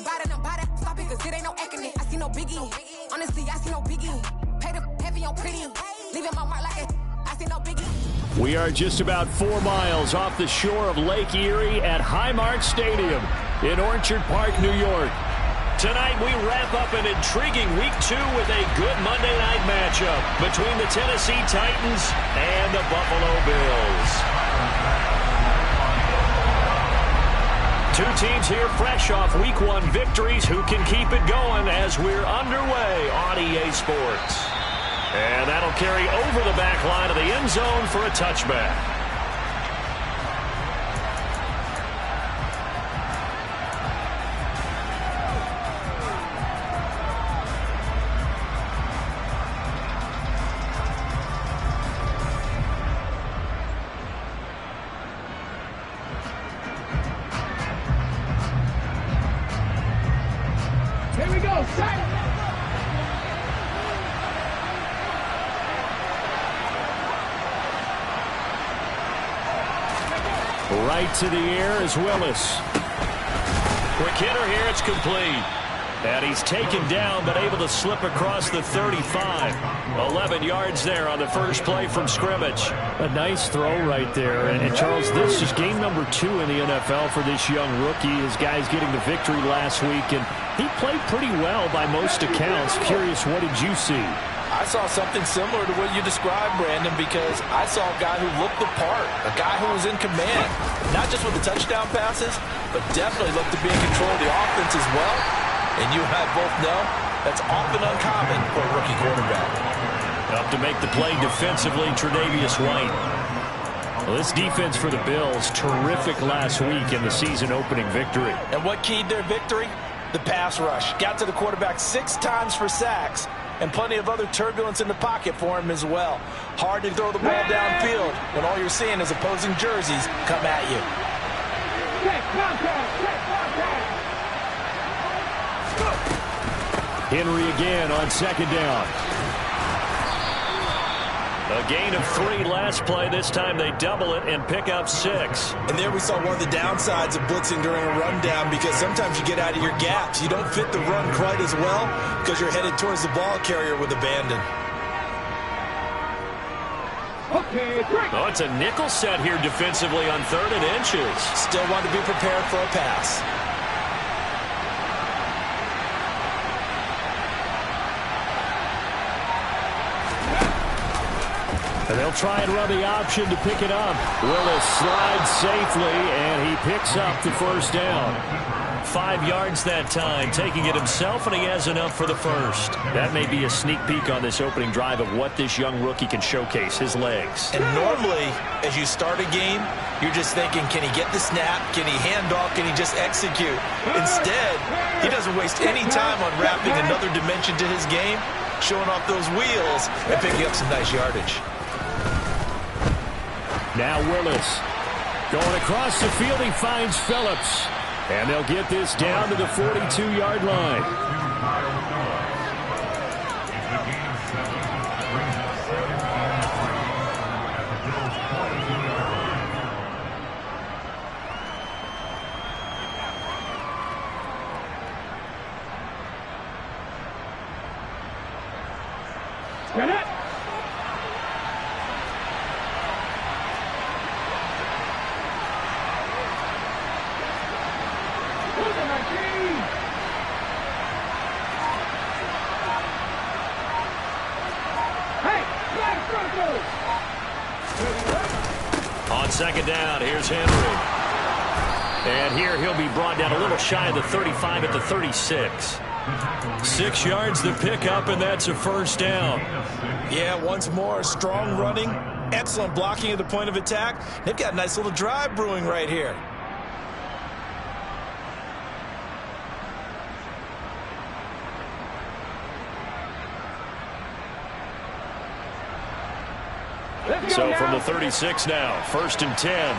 Stop it, cause it ain't no acting it. I see no biggie. Honestly, I see no biggie. Pay the heavy on pretty. Leaving my mark like I see no biggie. We are just about 4 miles off the shore of Lake Erie at Highmark Stadium in Orchard Park, New York. Tonight we wrap up an intriguing Week 2 with a good Monday night matchup between the Tennessee Titans and the Buffalo Bills. Two teams here fresh off Week 1 victories who can keep it going as we're underway on EA Sports. And that'll carry over the back line of the end zone for a touchback. Right to the air is Willis. Quick hitter here, it's complete. And he's taken down, but able to slip across the 35. 11 yards there on the first play from scrimmage. A nice throw right there. And Charles, this is game number 2 in the NFL for this young rookie. His guys getting the victory last week, and he played pretty well by most accounts. Curious, what did you see? I saw something similar to what you described, Brandon, because I saw a guy who looked the part, a guy who was in command, not just with the touchdown passes, but definitely looked to be in control of the offense as well. And you and I both know that's often uncommon for a rookie quarterback. Up to make the play defensively, Tre'Davious White. Well, this defense for the Bills, terrific last week in the season-opening victory. And what keyed their victory? The pass rush. Got to the quarterback 6 times for sacks. And plenty of other turbulence in the pocket for him as well. Hard to throw the ball downfield when all you're seeing is opposing jerseys come at you. Henry again on second down. A gain of 3 last play. This time they double it and pick up 6. And there we saw one of the downsides of blitzing during a rundown, because sometimes you get out of your gaps. You don't fit the run quite as well because you're headed towards the ball carrier with abandon. Oh, it's a nickel set here defensively on 3rd and inches. Still want to be prepared for a pass. And they'll try and run the option to pick it up. Willis slides safely, and he picks up the first down. 5 yards that time, taking it himself, and he has enough for the first. That may be a sneak peek on this opening drive of what this young rookie can showcase, his legs. And normally, as you start a game, you're just thinking, can he get the snap? Can he hand off? Can he just execute? Instead, he doesn't waste any time on wrapping another dimension to his game, showing off those wheels, and picking up some nice yardage. Now Willis going across the field. He finds Phillips. And they'll get this down to the 42-yard line. On second down, here's Henry. And here he'll be brought down a little shy of the 35 at the 36. 6 yards the pickup, and that's a first down. Yeah, once more, strong running, excellent blocking at the point of attack. They've got a nice little drive brewing right here. So from the 36 now, 1st and 10.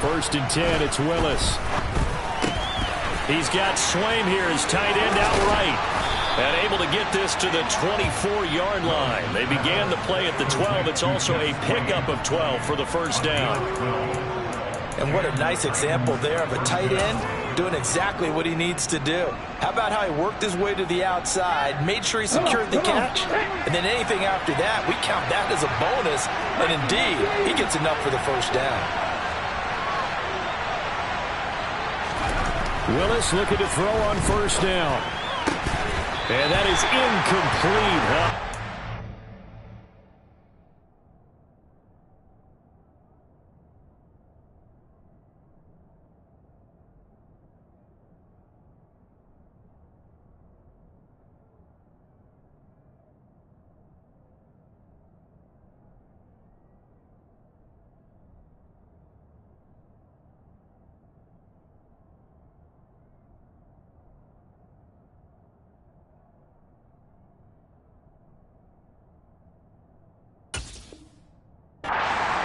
First and 10, it's Willis. He's got Swaim here, his tight end out right. And able to get this to the 24-yard line. They began the play at the 12. It's also a pickup of 12 for the first down. And what a nice example there of a tight end doing exactly what he needs to do. How about how he worked his way to the outside, made sure he secured the catch, and then anything after that, we count that as a bonus. And indeed, he gets enough for the first down. Willis looking to throw on first down. And that is incomplete.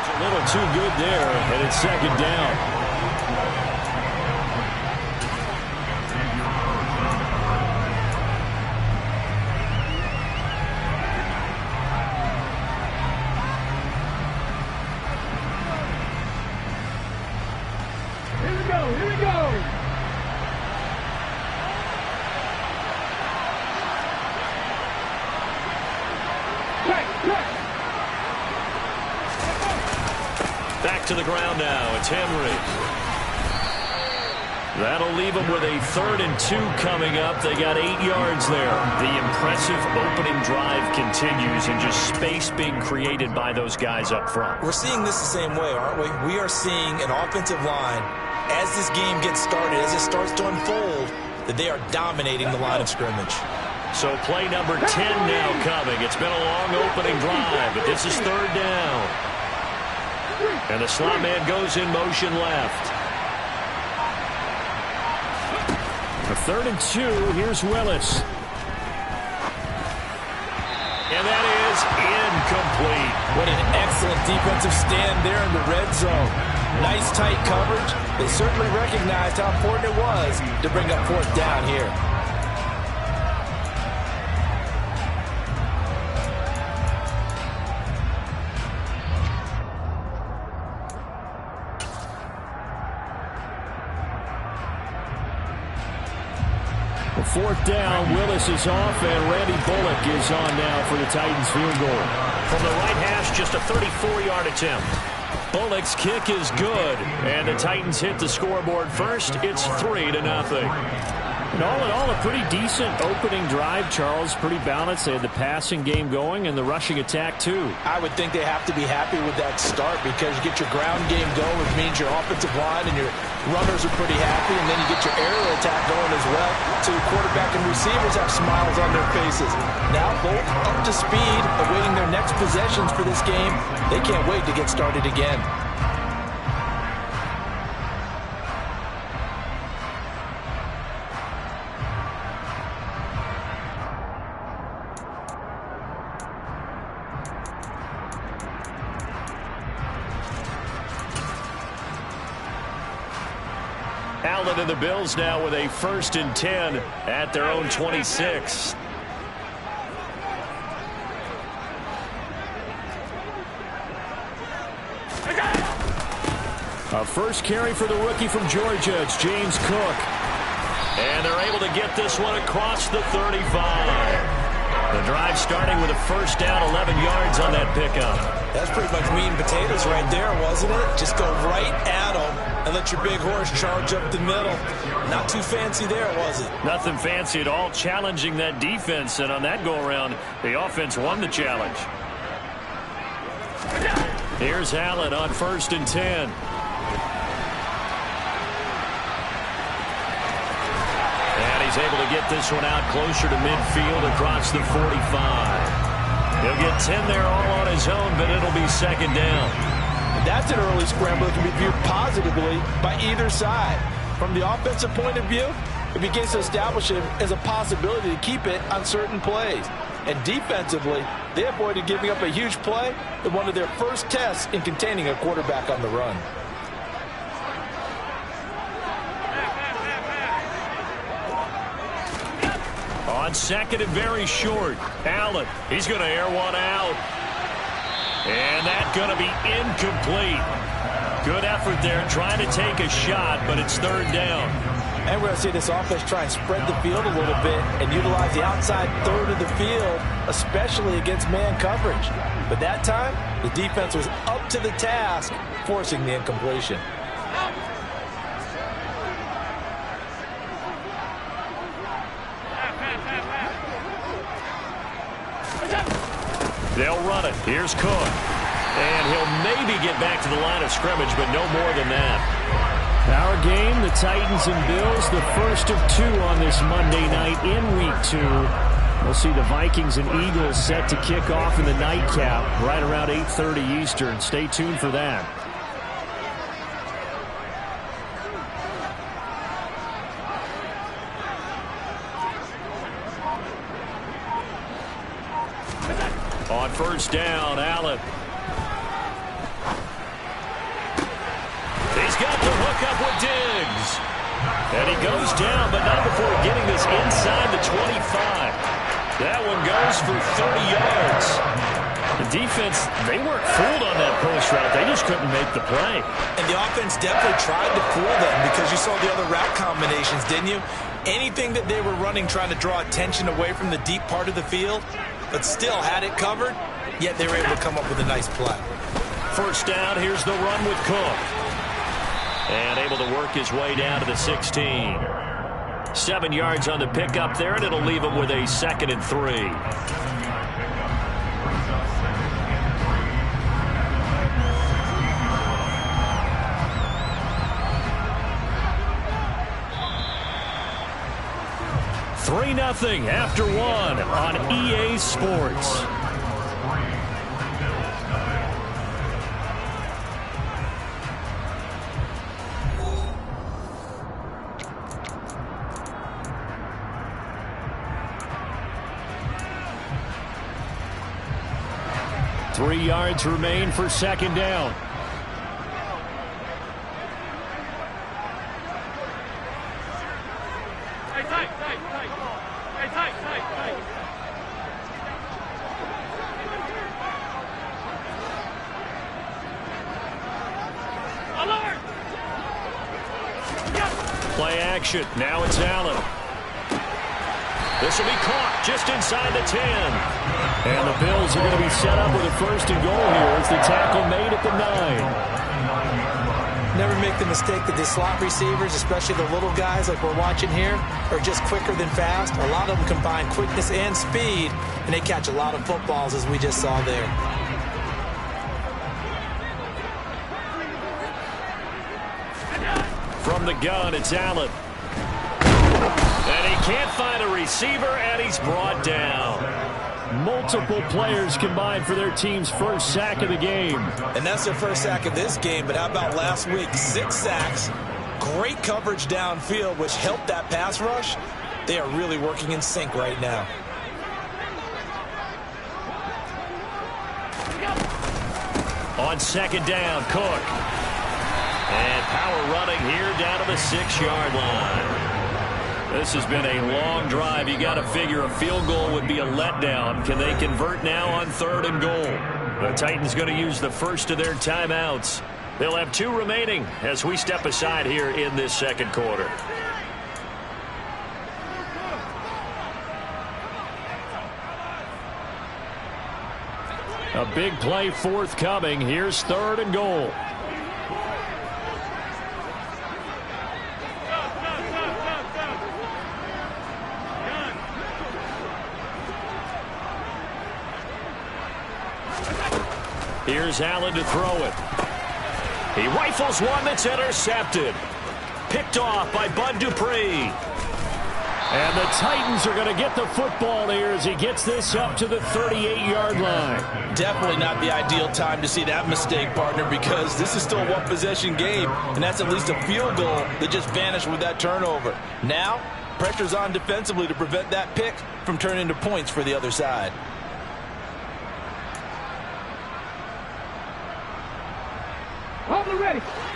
A little too good there, and it's second down. Here we go. Back to the ground now. It's Henry. That'll leave them with a 3rd and 2 coming up. They got 8 yards there. The impressive opening drive continues, and just space being created by those guys up front. We're seeing this the same way, aren't we? We are seeing an offensive line, as this game gets started, as it starts to unfold, that they are dominating the line of scrimmage. So play number 10 now coming. It's been a long opening drive, but this is 3rd down. And the slot man goes in motion left. A 3rd and 2. Here's Willis. And that is incomplete. What an excellent defensive stand there in the red zone. Nice tight coverage. They certainly recognized how important it was to bring up 4th down here. The 4th down, Willis is off, and Randy Bullock is on now for the Titans field goal. From the right hash, just a 34-yard attempt. Bullock's kick is good, and the Titans hit the scoreboard first. It's 3-0. And all in all, a pretty decent opening drive, Charles. Pretty balanced. They had the passing game going and the rushing attack, too. I would think they have to be happy with that start because you get your ground game going, which means your offensive line and your runners are pretty happy, and then you get your aerial attack going as well. So your quarterback and receivers have smiles on their faces. Now both up to speed, awaiting their next possessions for this game. They can't wait to get started again. Allen and the Bills now with a 1st and 10 at their own 26. A first carry for the rookie from Georgia. It's James Cook. And they're able to get this one across the 35. The drive starting with a first down, 11 yards on that pickup. That's pretty much meat and potatoes right there, wasn't it? Just go right at them and let your big horse charge up the middle. Not too fancy there, was it? Nothing fancy at all, challenging that defense. And on that go-around, the offense won the challenge. Here's Allen on 1st and 10. He's able to get this one out closer to midfield across the 45. He'll get 10 there all on his own, but it'll be 2nd down. That's an early scramble that can be viewed positively by either side. From the offensive point of view, it begins to establish it as a possibility to keep it on certain plays. And defensively, they avoided giving up a huge play in one of their first tests in containing a quarterback on the run. On on second and very short. Allen, he's going to air one out. And that's going to be incomplete. Good effort there trying to take a shot, but it's third down. And we're going to see this offense try and spread the field a little bit and utilize the outside third of the field, especially against man coverage. But that time, the defense was up to the task, forcing the incompletion. They'll run it. Here's Cook. And he'll maybe get back to the line of scrimmage, but no more than that. Our game, the Titans and Bills, the first of two on this Monday night in Week 2. We'll see the Vikings and Eagles set to kick off in the nightcap right around 8:30 Eastern. Stay tuned for that. On first down, Allen. He's got the hook up with Diggs. And he goes down, but not before getting this inside the 25. That one goes for 30 yards. The defense, they weren't fooled on that post route. They just couldn't make the play. And the offense definitely tried to fool them because you saw the other route combinations, didn't you? Anything that they were running trying to draw attention away from the deep part of the field, but still had it covered, yet they were able to come up with a nice play. First down, here's the run with Cook. And able to work his way down to the 16. 7 yards on the pickup there, and it'll leave him with a 2nd and 3. $3-0 after one on EA Sports. Three yards remain for second down. Play action. Now it's Allen. This will be caught just inside the 10. And the Bills are going to be set up with a 1st and goal here as the tackle made at the 9. Never make the mistake that the slot receivers, especially the little guys like we're watching here, are just quicker than fast. A lot of them combine quickness and speed, and they catch a lot of footballs as we just saw there. From the gun, it's Allen. And he can't find a receiver, and he's brought down. Multiple players combined for their team's first sack of the game. And that's their first sack of this game, but how about last week? 6 sacks, great coverage downfield, which helped that pass rush. They are really working in sync right now. On second down, Cook. And power running here down to the 6-yard line. This has been a long drive. You got to figure a field goal would be a letdown. Can they convert now on 3rd and goal? The Titans going to use the first of their timeouts. They'll have 2 remaining as we step aside here in this second quarter. A big play forthcoming. Here's 3rd and goal. Here's Allen to throw it. He rifles one that's intercepted. Picked off by Bud Dupree. And the Titans are going to get the football here as he gets this up to the 38-yard line. Definitely not the ideal time to see that mistake, partner, because this is still a one-possession game, and that's at least a field goal that just vanished with that turnover. Now, pressure's on defensively to prevent that pick from turning into points for the other side.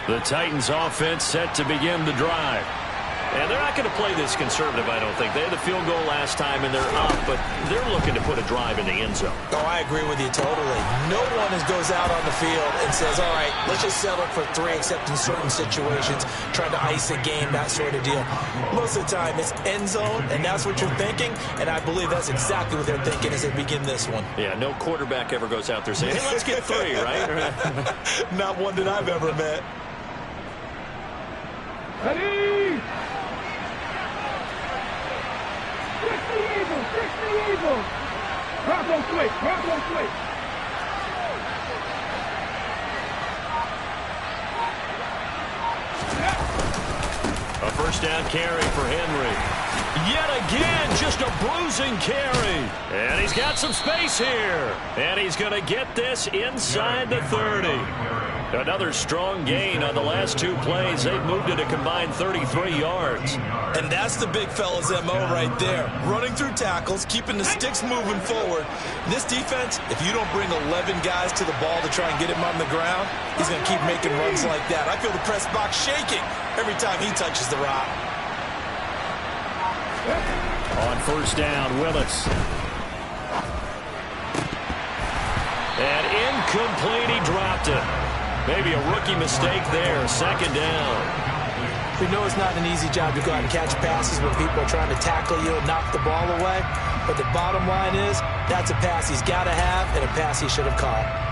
The Titans offense set to begin the drive. And they're not going to play this conservative, I don't think. They had the field goal last time, and they're up, but they're looking to put a drive in the end zone. Oh, I agree with you totally. No one goes out on the field and says, all right, let's just settle for 3, except in certain situations, trying to ice a game, that sort of deal. Most of the time, it's end zone, and that's what you're thinking, and I believe that's exactly what they're thinking as they begin this one. Yeah, no quarterback ever goes out there saying, hey, let's get 3, right? Not one that I've ever met. Ready? Fix the Eagles! Fix the Eagles! Bravo quick! Bravo quick! A first down carry for Henry. Yet again, just a bruising carry. And he's got some space here. And he's going to get this inside the 30. Another strong gain on the last 2 plays. They've moved it a combined 33 yards. And that's the big fella's MO right there. Running through tackles, keeping the sticks moving forward. This defense, if you don't bring 11 guys to the ball to try and get him on the ground, he's going to keep making runs like that. I feel the press box shaking every time he touches the rock. On first down, Willis. And incomplete, he dropped it. Maybe a rookie mistake there. Second down. We know it's not an easy job to go out and catch passes when people are trying to tackle you and knock the ball away. But the bottom line is, that's a pass he's got to have and a pass he should have caught.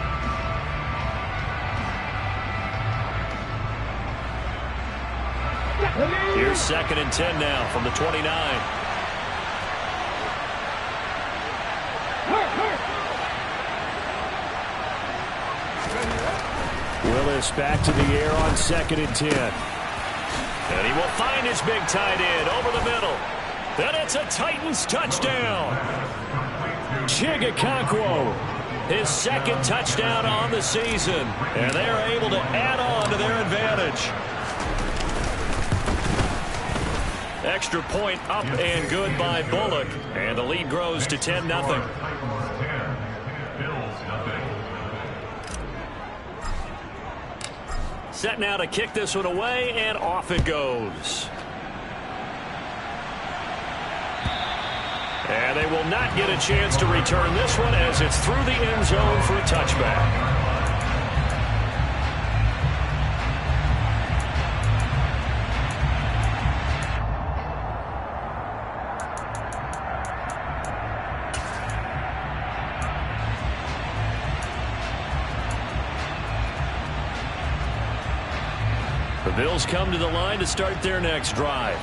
Here's 2nd and 10 now from the 29. Willis back to the air on 2nd and 10. And he will find his big tight end over the middle. Then it's a Titans touchdown. Chigakonkwo. His 2nd touchdown on the season. And they are able to add on to their advantage. Extra point up and good by Bullock. And the lead grows to 10-0. Set now to kick this one away, and off it goes. And they will not get a chance to return this one as it's through the end zone for a touchback. The Bills come to the line to start their next drive.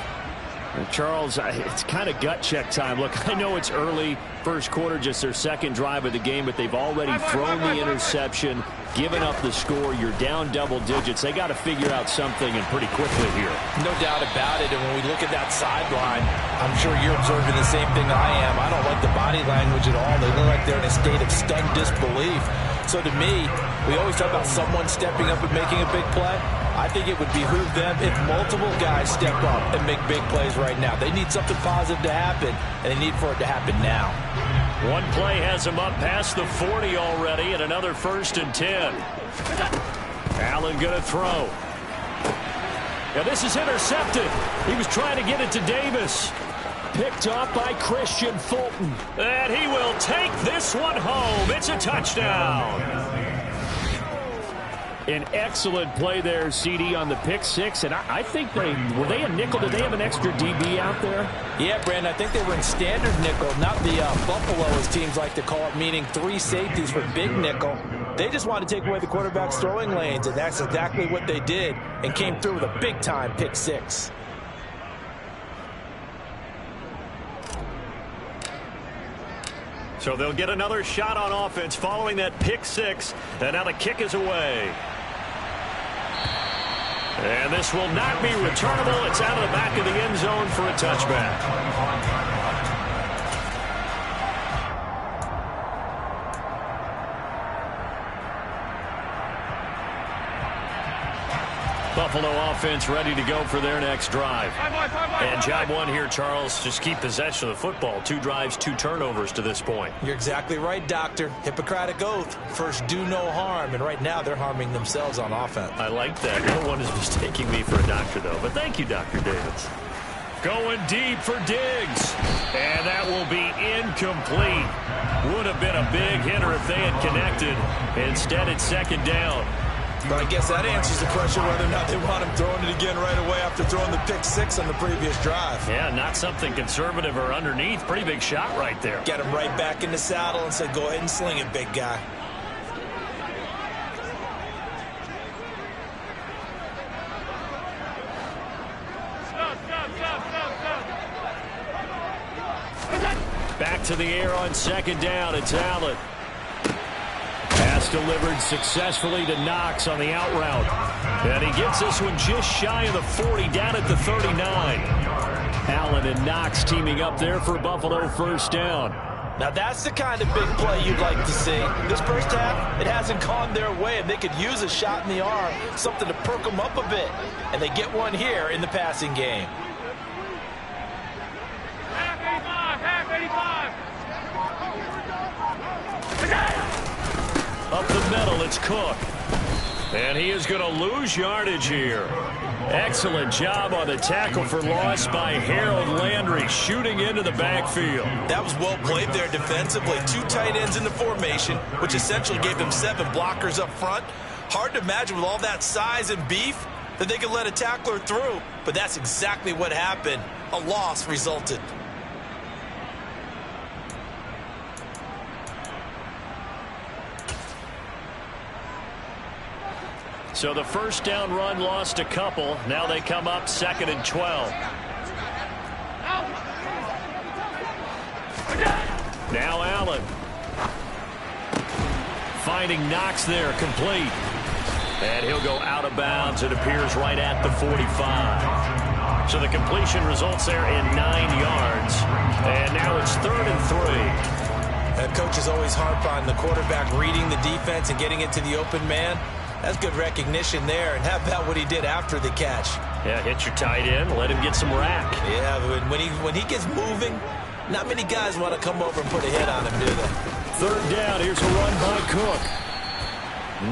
And Charles, it's kind of gut check time. Look, I know it's early, first quarter, just their 2nd drive of the game, but they've already thrown the interception, given up the score. You're down double digits. They got to figure out something, and pretty quickly here. No doubt about it. And when we look at that sideline, I'm sure you're observing the same thing I am. I don't like the body language at all. They look like they're in a state of stunned disbelief. So to me, we always talk about someone stepping up and making a big play. I think it would behoove them if multiple guys step up and make big plays right now. They need something positive to happen, and they need for it to happen now. One play has him up past the 40 already, and another 1st and 10. Allen going to throw. Now this is intercepted. He was trying to get it to Davis. Picked off by Christian Fulton. And he will take this one home. It's a touchdown. An excellent play there, CD, on the pick 6. And I think were they a nickel? Did they have an extra DB out there? Yeah, Brandon, I think they were in standard nickel, not the Buffalo, as teams like to call it, meaning 3 safeties for big nickel. They just wanted to take away the quarterback's throwing lanes, and that's exactly what they did, and came through with a big-time pick 6. So they'll get another shot on offense following that pick 6. And now the kick is away. And this will not be returnable. It's out of the back of the end zone for a touchback. Buffalo offense ready to go for their next drive. And job one here, Charles, just keep possession of the football. 2 drives, 2 turnovers to this point. You're exactly right, Doctor. Hippocratic oath. First, do no harm. And right now, they're harming themselves on offense. I like that. No one is mistaking me for a doctor, though. But thank you, Dr. Davis. Going deep for Diggs. And that will be incomplete. Would have been a big hitter if they had connected. Instead, it's second down. But I guess that answers the question whether or not they want him throwing it again right away after throwing the pick six on the previous drive. Yeah, not something conservative or underneath. Pretty big shot right there. Get him right back in the saddle and said, go ahead and sling it, big guy. Back to the air on second down. It's Allen. Pass delivered successfully to Knox on the out route. And he gets this one just shy of the 40, down at the 39. Allen and Knox teaming up there for Buffalo first down. Now that's the kind of big play you'd like to see. This first half, it hasn't gone their way, and they could use a shot in the arm, something to perk them up a bit. And they get one here in the passing game. Up the middle, it's Cook. And he is going to lose yardage here. Excellent job on the tackle for loss by Harold Landry, shooting into the backfield. That was well played there defensively. 2 tight ends in the formation, which essentially gave them 7 blockers up front. Hard to imagine with all that size and beef that they could let a tackler through. But that's exactly what happened. A loss resulted. So the first down run lost a couple. Now they come up 2nd and 12. Now Allen. Finding Knox there, complete. And he'll go out of bounds. It appears right at the 45. So the completion results there in 9 yards. And now it's 3rd and 3. That coach is always harp on the quarterback reading the defense and getting it to the open man. That's good recognition there. And how about what he did after the catch? Yeah, hit your tight end, let him get some rack. Yeah, but when he gets moving, not many guys want to come over and put a hit on him, do they? 3rd down, here's a run by Cook.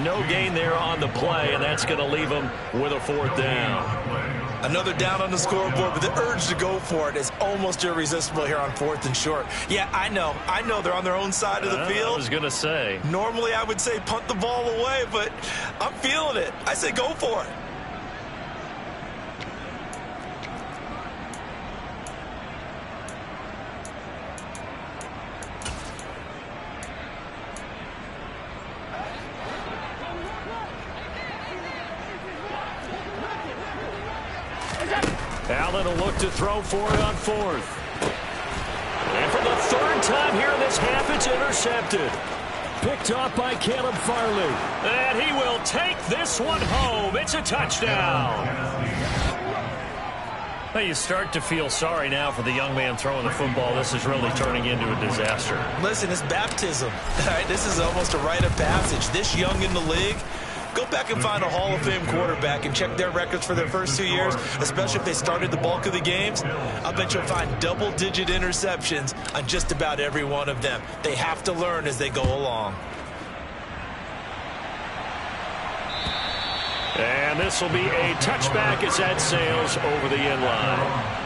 No gain there on the play, and that's going to leave him with a 4th down. Another down on the scoreboard, but the urge to go for it is almost irresistible here on 4th and short. Yeah, I know they're on their own side of the field. I was going to say. Normally I would say punt the ball away, but I'm feeling it. I say go for it. Allen will look to throw for it on 4th. And for the 3rd time here in this half, it's intercepted. Picked off by Caleb Farley. And he will take this one home. It's a touchdown. Well, you start to feel sorry now for the young man throwing the football. This is really turning into a disaster. Listen, it's baptism. All right, this is almost a rite of passage. This young in the league, go back and find a Hall of Fame quarterback and check their records for their first 2 years, especially if they started the bulk of the games. I bet you'll find double-digit interceptions on just about every one of them. They have to learn as they go along. And this will be a touchback as that sails over the end line.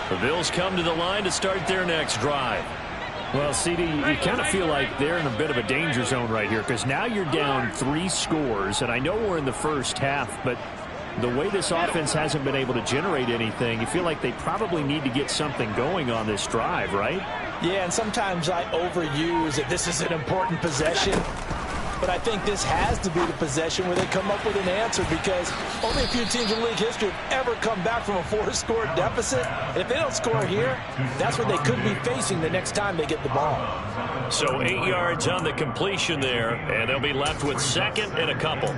The Bills come to the line to start their next drive. Well, CD, you kind of feel like they're in a bit of a danger zone right here because now you're down 3 scores, and I know we're in the first half, but the way this offense hasn't been able to generate anything, you feel like they probably need to get something going on this drive, right? Yeah, and sometimes I overuse that this is an important possession. But I think this has to be the possession where they come up with an answer because only a few teams in league history have ever come back from a 4-score deficit. And if they don't score here, that's what they could be facing the next time they get the ball. So 8 yards on the completion there, and they'll be left with 2nd and a couple.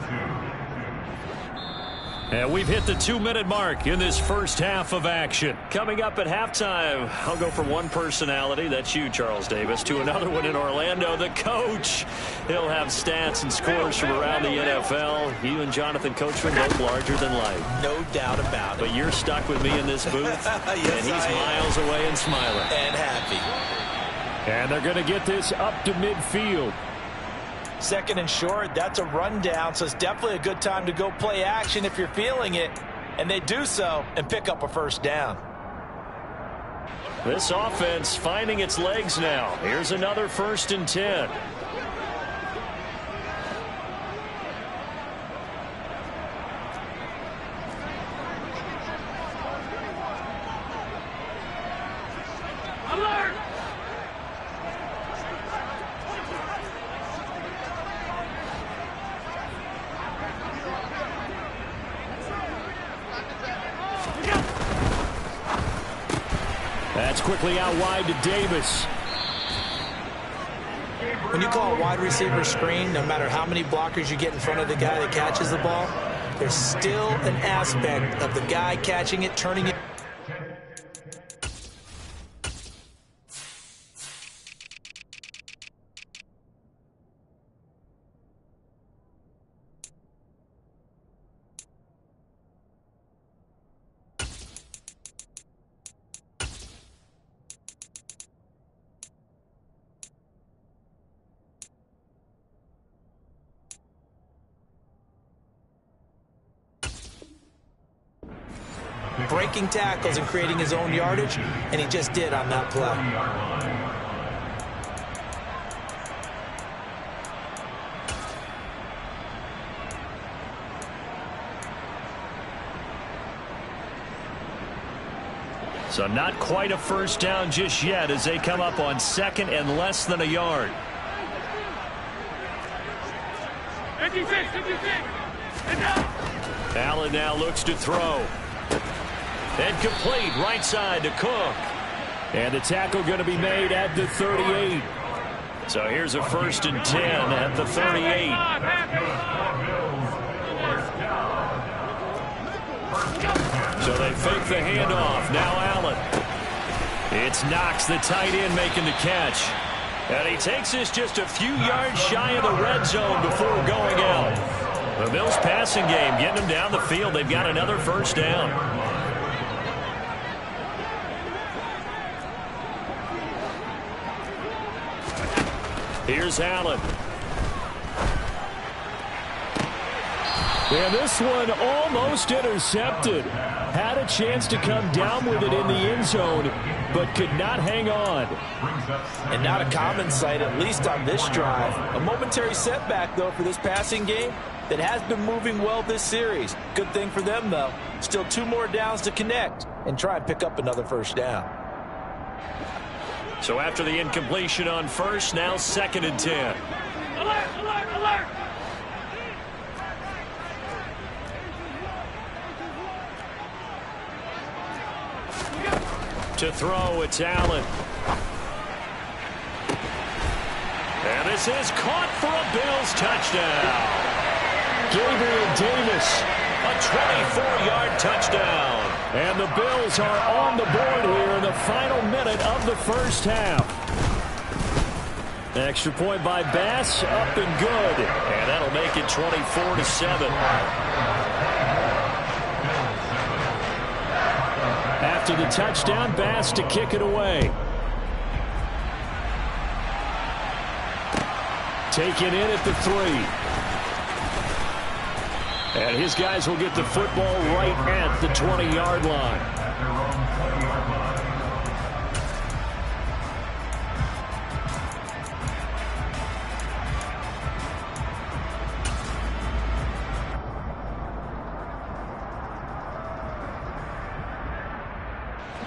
And we've hit the 2-minute mark in this first half of action. Coming up at halftime, I'll go from one personality, that's you, Charles Davis, to another one in Orlando, the coach. He'll have stats and scores from around the NFL. You and Jonathan Coachman, both larger than life. No doubt about it. But you're stuck with me in this booth, yes, and he's miles away and smiling. And happy. And they're going to get this up to midfield. Second and short, that's a rundown, so it's definitely a good time to go play action if you're feeling it. And they do so and pick up a first down. This offense finding its legs now. Here's another 1st and 10. That's quickly out wide to Davis. When you call a wide receiver screen, no matter how many blockers you get in front of the guy that catches the ball, there's still an aspect of the guy catching it, turning it. Breaking tackles and creating his own yardage, and he just did on that play. So not quite a first down just yet as they come up on 2nd and less than a yard. 56. Allen now looks to throw. And complete right side to Cook. And the tackle going to be made at the 38. So here's a 1st and 10 at the 38. So they fake the handoff. Now Allen. It's Knox, the tight end, making the catch. And he takes this just a few yards shy of the red zone before going out. The Bills passing game getting them down the field. They've got another first down. Here's Allen. And this one almost intercepted. Had a chance to come down with it in the end zone, but could not hang on. And not a common sight, at least on this drive. A momentary setback, though, for this passing game that has been moving well this series. Good thing for them, though. Still 2 more downs to connect and try and pick up another first down. So after the incompletion on 1st, now 2nd and 10. Alert! To throw, it's Allen. And this is caught for a Bills touchdown. Gabriel Davis. A 24-yard touchdown. And the Bills are on the board here in the final minute of the first half. Extra point by Bass, up and good. And that'll make it 24-7. After the touchdown, Bass to kick it away. Taken in at the 3. And his guys will get the football right at the 20-yard line.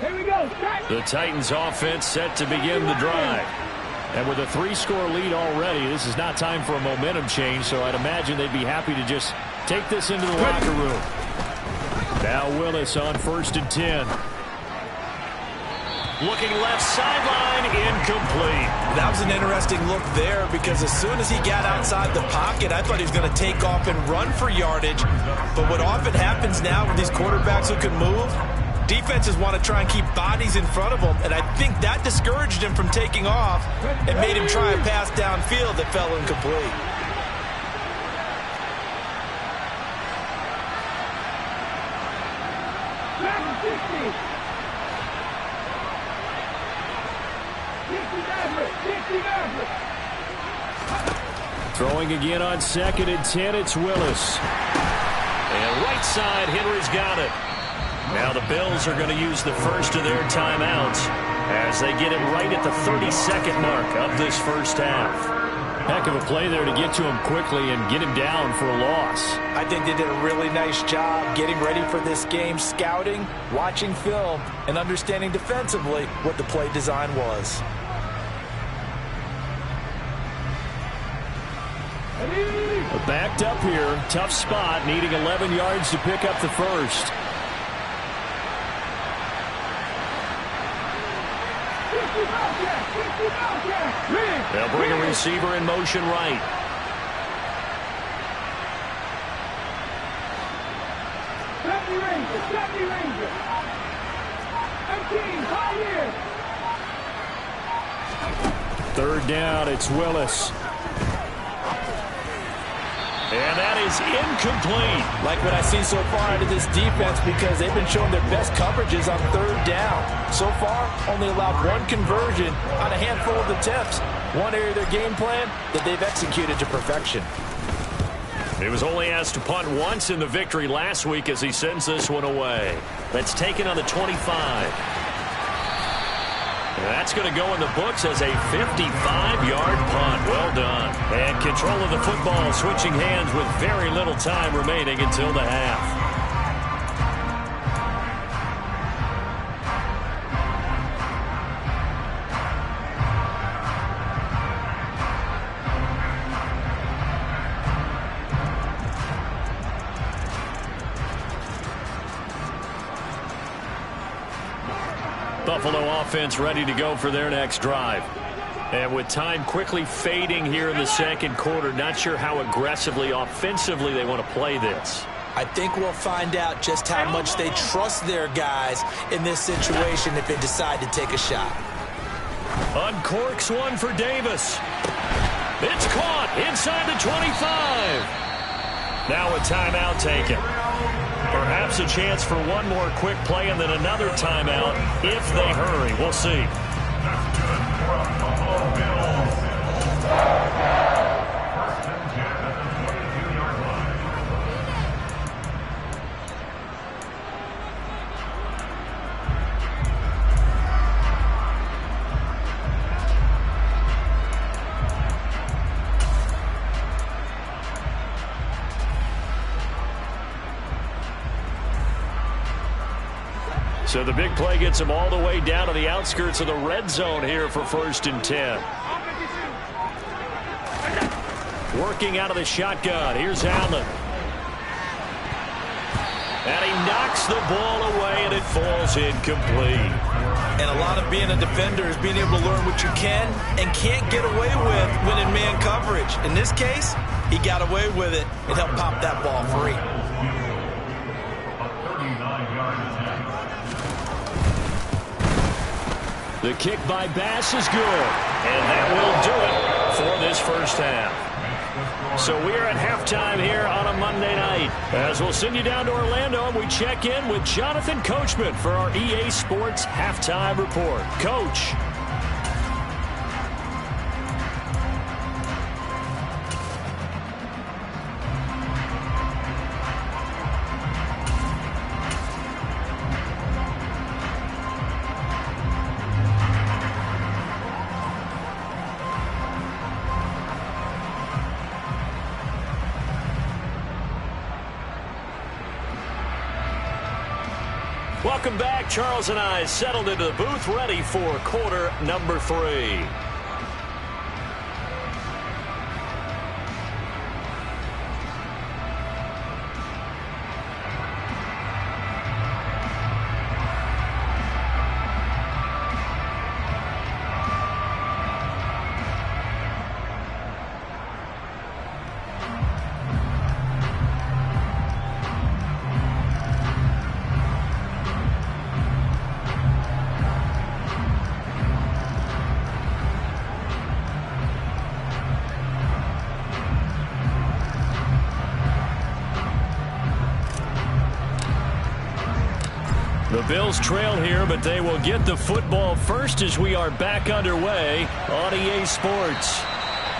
Here we go. The Titans offense set to begin the drive. And with a 3-score lead already, this is not time for a momentum change, so I'd imagine they'd be happy to just take this into the locker room. Now Willis on 1st and 10. Looking left sideline, incomplete. That was an interesting look there because as soon as he got outside the pocket, I thought he was going to take off and run for yardage. But what often happens now with these quarterbacks who can move, defenses want to try and keep bodies in front of them, and I think that discouraged him from taking off and made him try a pass downfield that fell incomplete. Throwing again on 2nd and 10, it's Willis. And right side, Henry's got it. Now the Bills are going to use the first of their timeouts as they get it right at the 30-second mark of this first half. Heck of a play there to get to him quickly and get him down for a loss. I think they did a really nice job getting ready for this game, scouting, watching film, and understanding defensively what the play design was. Backed up here, tough spot, needing 11 yards to pick up the first. They'll bring a receiver in motion right. Third down, it's Willis. And that is incomplete. Like what I see so far out of this defense because they've been showing their best coverages on third down. So far, only allowed one conversion on a handful of attempts. One area of their game plan that they've executed to perfection. He was only asked to punt once in the victory last week as he sends this one away. That's taken on the 25. That's going to go in the books as a 55-yard punt. Well done. And control of the football switching hands with very little time remaining until the half. Buffalo offense ready to go for their next drive. And with time quickly fading here in the second quarter, not sure how aggressively, offensively they want to play this. I think we'll find out just how much they trust their guys in this situation if they decide to take a shot. Uncorks one for Davis. It's caught inside the 25. Now a timeout taken. Perhaps a chance for one more quick play and then another timeout if they hurry. We'll see. So the big play gets him all the way down to the outskirts of the red zone here for 1st and 10. Working out of the shotgun. Here's Allen. And he knocks the ball away, and it falls incomplete. And a lot of being a defender is being able to learn what you can and can't get away with when in man coverage. In this case, he got away with it and helped pop that ball free. The kick by Bass is good, and that will do it for this first half. So we are at halftime here on a Monday night. As we'll send you down to Orlando, and we check in with Jonathan Coachman for our EA Sports Halftime Report. Coach. Welcome back. Charles and I settled into the booth ready for quarter number 3. Bills trail here, but they will get the football first as we are back underway on EA Sports.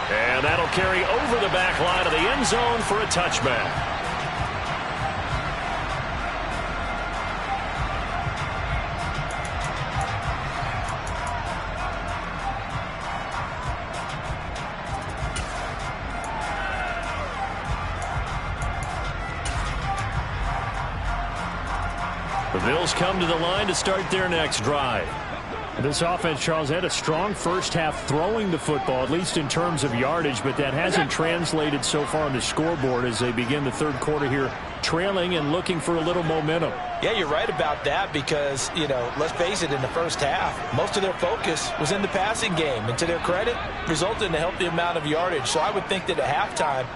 And that'll carry over the back line of the end zone for a touchback. The Bills come to the line to start their next drive. This offense, Charles, had a strong first half throwing the football, at least in terms of yardage, but that hasn't translated so far on the scoreboard as they begin the third quarter here, trailing and looking for a little momentum. Yeah, you're right about that because, let's face it, in the first half, most of their focus was in the passing game. And to their credit, resulted in a healthy amount of yardage. So I would think that at halftime,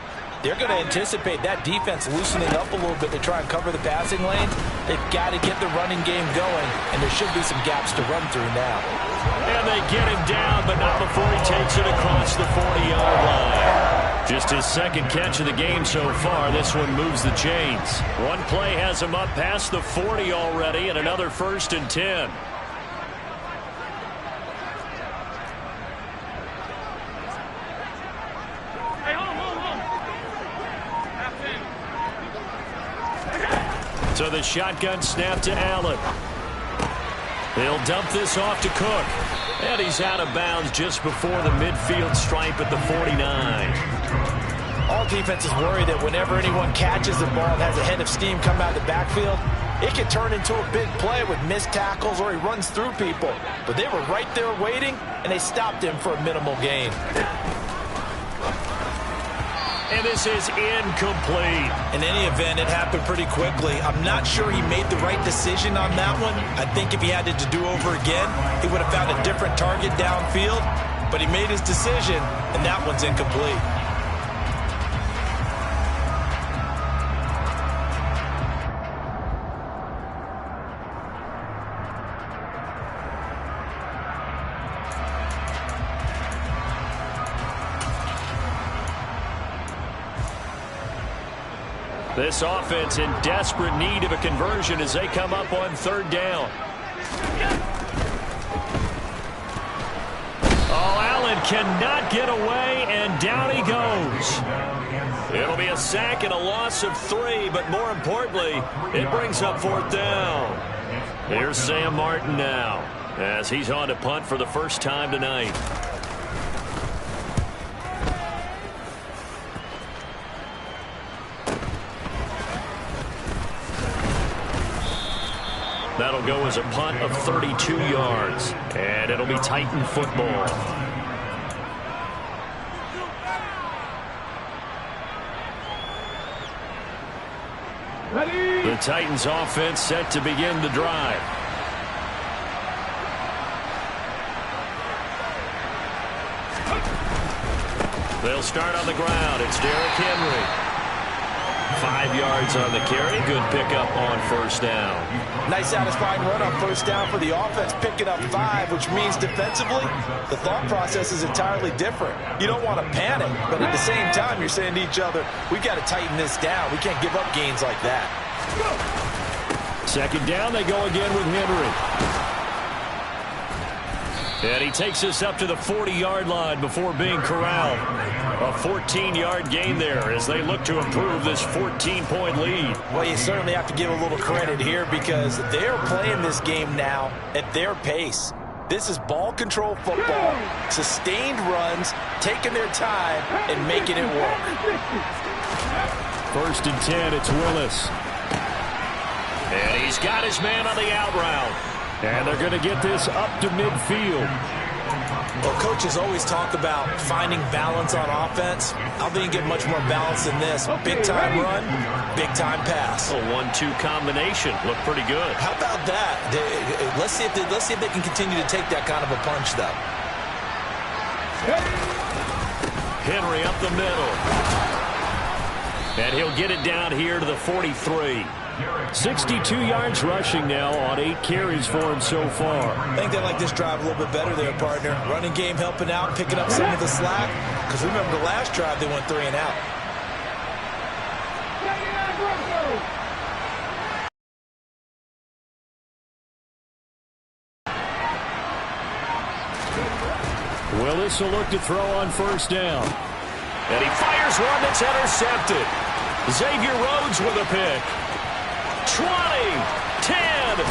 they're going to anticipate that defense loosening up a little bit to try and cover the passing lanes. They've got to get the running game going, and there should be some gaps to run through now. And they get him down, but not before he takes it across the 40-yard line. Just his second catch of the game so far. This one moves the chains. One play has him up past the 40 already, and another 1st and 10. So the shotgun snap to Allen. They'll dump this off to Cook. And he's out of bounds just before the midfield stripe at the 49. All defenses worry that whenever anyone catches the ball and has a head of steam come out of the backfield, it can turn into a big play with missed tackles or he runs through people. But they were right there waiting, and they stopped him for a minimal gain. And this is incomplete. In any event, it happened pretty quickly. I'm not sure he made the right decision on that one. I think if he had to do over again, he would have found a different target downfield. But he made his decision, and that one's incomplete. This offense in desperate need of a conversion as they come up on 3rd down. Oh, Allen cannot get away, and down he goes. It'll be a sack and a loss of 3, but more importantly, it brings up 4th down. Here's Sam Martin now as he's on to punt for the first time tonight. That'll go as a punt of 32 yards, and it'll be Titan football. Ready? The Titans offense set to begin the drive. They'll start on the ground. It's Derrick Henry. 5 yards on the carry. Good pickup on 1st down. Nice satisfying run on 1st down for the offense, picking up 5, which means defensively, the thought process is entirely different. You don't want to panic, but at the same time, you're saying to each other, we've got to tighten this down. We can't give up gains like that. 2nd down, they go again with Henry. And he takes us up to the 40-yard line before being corralled. A 14-yard gain there as they look to improve this 14-point lead. Well, you certainly have to give a little credit here because they're playing this game now at their pace. This is ball control football, sustained runs, taking their time, and making it work. 1st and 10, it's Willis. And he's got his man on the out route. And they're going to get this up to midfield. Well, coaches always talk about finding balance on offense. I think you get much more balance than this. Big-time run, big-time pass. A 1-2 combination. Look pretty good. How about that? Let's see if they can continue to take that kind of a punch, though. Henry up the middle. And he'll get it down here to the 43. 62 yards rushing now on 8 carries for him so far. I think they like this drive a little bit better there, partner. Running game helping out, picking up some of the slack. Because remember the last drive, they went 3 and out. Willis will look to throw on first down. And he fires one that's intercepted. Xavier Rhodes with a pick. 20, 10.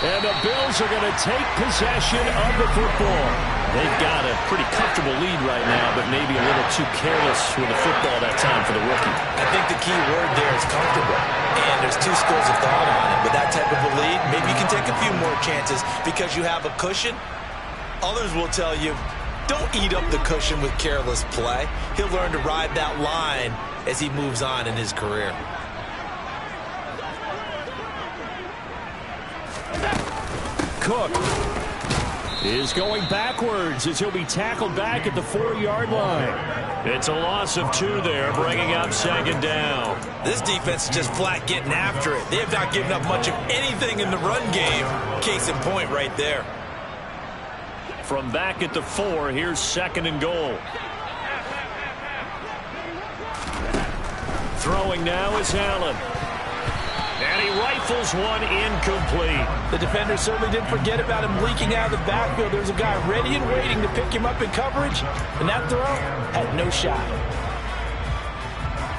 And the Bills are going to take possession of the football. They've got a pretty comfortable lead right now, but maybe a little too careless with the football that time for the rookie. I think the key word there is comfortable. And there's two schools of thought on it. With that type of a lead, maybe you can take a few more chances because you have a cushion. Others will tell you, don't eat up the cushion with careless play. He'll learn to ride that line as he moves on in his career. Cook is going backwards as he'll be tackled back at the 4-yard line. It's a loss of 2 there, bringing up second down. This defense is just flat getting after it. They have not given up much of anything in the run game. Case in point right there. From back at the 4, here's second and goal. Throwing now is Allen. And he rifles one incomplete. The defender certainly didn't forget about him leaking out of the backfield. There's a guy ready and waiting to pick him up in coverage, and that throw had no shot.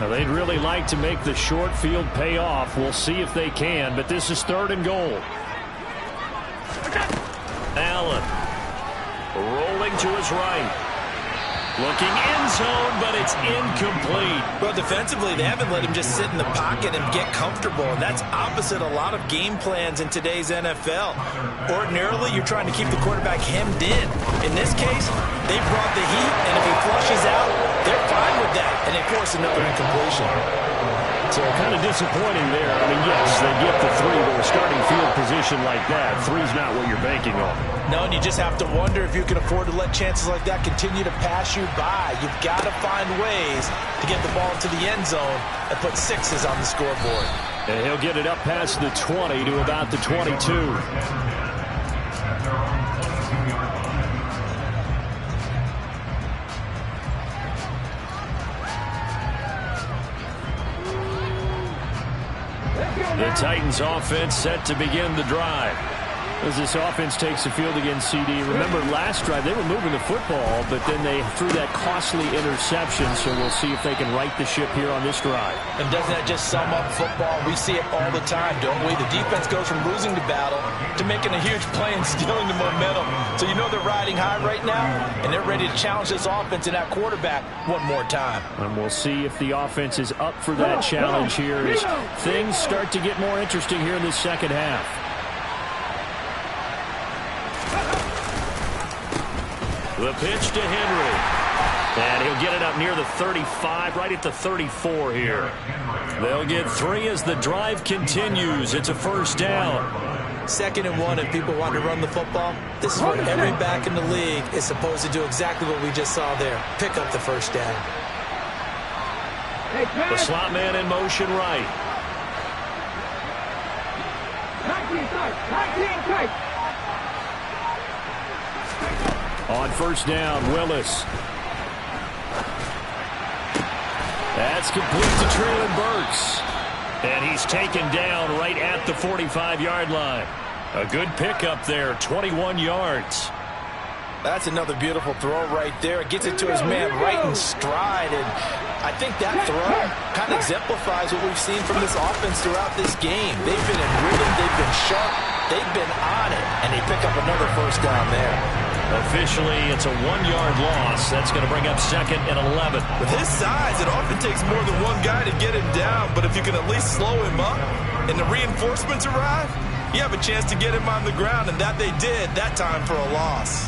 Now, they'd really like to make the short field pay off. We'll see if they can, but this is third and goal. Allen rolling to his right. Looking end zone, but it's incomplete. Well, defensively, they haven't let him just sit in the pocket and get comfortable, and that's opposite a lot of game plans in today's NFL. Ordinarily, you're trying to keep the quarterback hemmed in. In this case, they brought the heat, and if he flushes out, they're fine with that, and they force another incompletion. So kind of disappointing there. I mean, yes, they get the 3, but a starting field position like that, 3's not what you're banking on. No, and you just have to wonder if you can afford to let chances like that continue to pass you by. You've got to find ways to get the ball into the end zone and put 6s on the scoreboard. And he'll get it up past the 20 to about the 22. The Titans offense set to begin the drive. As this offense takes the field against CD. Remember, last drive, they were moving the football, but then they threw that costly interception, so we'll see if they can right the ship here on this drive. And doesn't that just sum up football? We see it all the time, don't we? The defense goes from losing the battle to making a huge play and stealing the momentum. So you know they're riding high right now, and they're ready to challenge this offense and that quarterback one more time. And we'll see if the offense is up for that challenge here as things start to get more interesting here in the second half. The pitch to Henry. And he'll get it up near the 35, right at the 34 here. They'll get 3 as the drive continues. It's a first down. 2nd and 1, if people want to run the football, this is where every back in the league is supposed to do exactly what we just saw there. Pick up the first down. The slot man in motion right. 19 tight. On first down, Willis. That's complete to Treylon Burks. And he's taken down right at the 45-yard line. A good pickup there, 21 yards. That's another beautiful throw right there. It gets it to his man right in stride. And I think that throw kind of exemplifies what we've seen from this offense throughout this game. They've been in rhythm. They've been sharp. They've been on it. And they pick up another first down there. Officially, it's a 1-yard loss. That's going to bring up 2nd and 11. With his size, it often takes more than one guy to get him down. But if you can at least slow him up and the reinforcements arrive, you have a chance to get him on the ground. And that they did that time for a loss.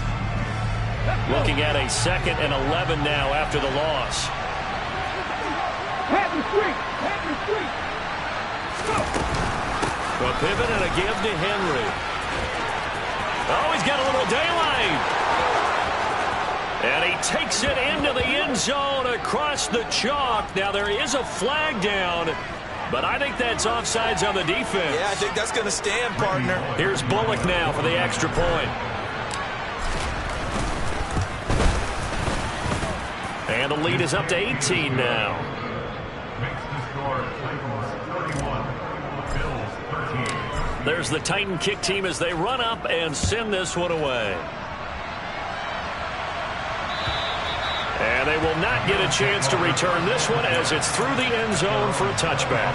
Looking at a 2nd and 11 now after the loss. A pivot and a give to Henry. Oh, he's got a little daylight. And he takes it into the end zone across the chalk. Now, there is a flag down, but I think that's offsides on the defense. Yeah, I think that's going to stand, partner. Here's Bullock now for the extra point. And the lead is up to 18 now. There's the Titan kick team as they run up and send this one away. And they will not get a chance to return this one as it's through the end zone for a touchback.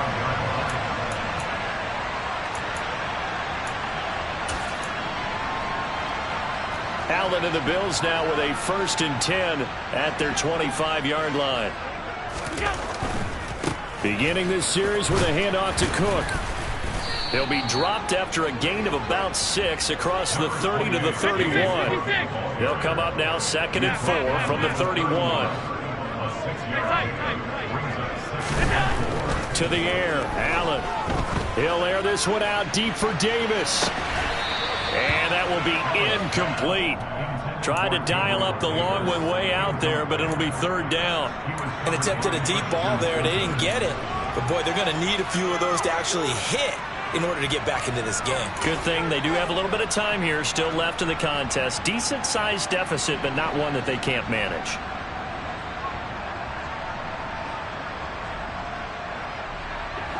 Allen and the Bills now with a 1st and 10 at their 25-yard line. Beginning this series with a handoff to Cook. He'll be dropped after a gain of about 6 across the 30 to the 31. He'll come up now 2nd and 4 from the 31. To the air, Allen. He'll air this one out deep for Davis. And that will be incomplete. Tried to dial up the long one way out there, but it'll be 3rd down. And attempted a deep ball there. They didn't get it. But, boy, they're going to need a few of those to actually hit in order to get back into this game. Good thing they do have a little bit of time here still left in the contest. Decent-sized deficit, but not one that they can't manage.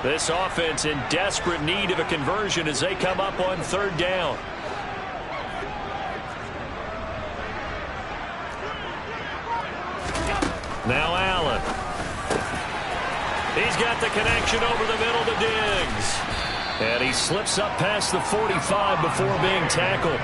This offense in desperate need of a conversion as they come up on 3rd down. Now Allen. He's got the connection over the middle to Diggs. And he slips up past the 45 before being tackled.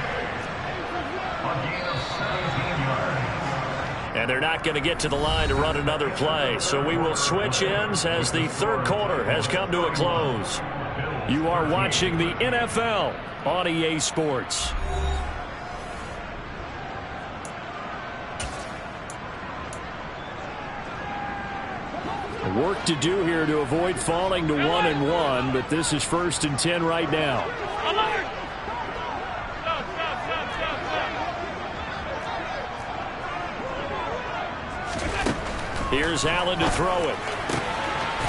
And they're not going to get to the line to run another play. So we will switch ends as the 3rd quarter has come to a close. You are watching the NFL on EA Sports. Work to do here to avoid falling to 1-1, but this is 1st and 10 right now. Here's Allen to throw it.